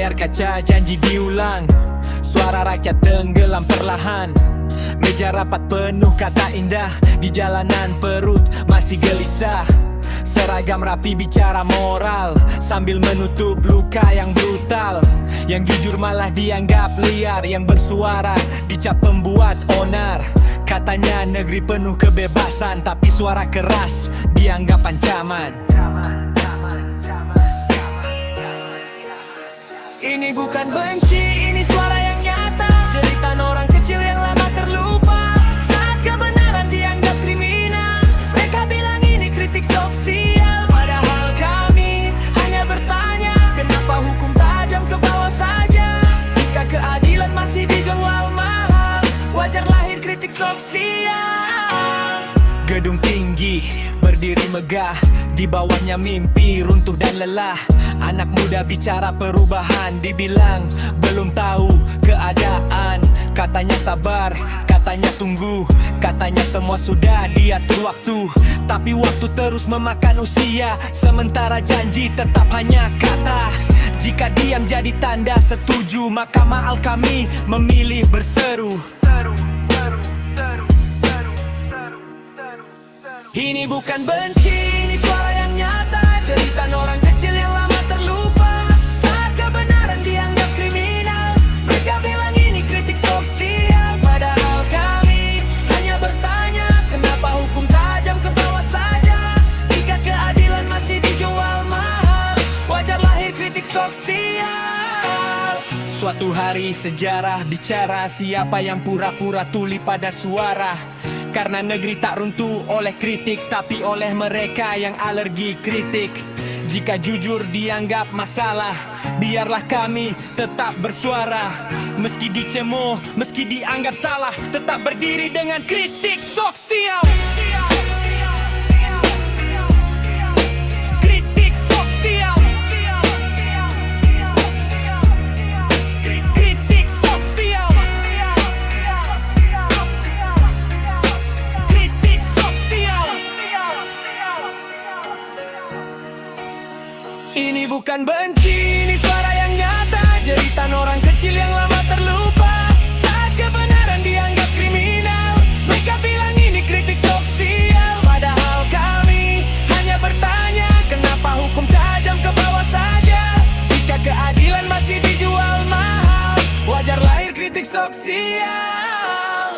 layar kaca janji diulang, suara rakyat tenggelam perlahan. Meja rapat penuh kata indah, di jalanan perut masih gelisah. Seragam rapi bicara moral, sambil menutup luka yang brutal. Yang jujur malah dianggap liar, yang bersuara dicap pembuat onar. Katanya negeri penuh kebebasan, tapi suara keras dianggap ancaman. Ini bukan benci, ini suara yang nyata. Jeritan orang kecil yang lama terlupa saat kebenaran dianggap kriminal. Mereka bilang ini kritik sosial, padahal kami hanya bertanya, kenapa hukum tajam ke bawah saja? Jika keadilan masih dijual mahal, wajar lahir kritik sosial. Gedung tinggi berdiri megah, di bawahnya mimpi runtuh dan lelah. Anak muda bicara perubahan, dibilang belum tahu keadaan. Katanya sabar, katanya tunggu, katanya semua sudah diatur waktu. Tapi waktu terus memakan usia, sementara janji tetap hanya kata. Jika diam jadi tanda setuju, maka maal kami memilih berseru. Ini bukan benci, ini suara yang nyata. Jeritan orang kecil yang lama terlupa saat kebenaran dianggap kriminal. Mereka bilang ini kritik sosial, padahal kami hanya bertanya, kenapa hukum tajam ke bawah saja? Jika keadilan masih dijual mahal, wajar lahir kritik sosial. Suatu hari sejarah bicara, siapa yang pura-pura tuli pada suara. Karena negeri tak runtuh oleh kritik, tapi oleh mereka yang alergi kritik. Jika jujur dianggap masalah, biarlah kami tetap bersuara. Meski dicemo, meski dianggap salah, tetap berdiri dengan kritik sosial. Kritik sosial. Kritik sosial. Kritik sosial. Ini bukan benci, ini suara yang nyata. Jeritan orang kecil yang lama terlupa saat kebenaran dianggap kriminal. Mereka bilang ini kritik sosial, padahal kami hanya bertanya, kenapa hukum tajam ke bawah saja? Jika keadilan masih dijual mahal, wajar lahir kritik sosial.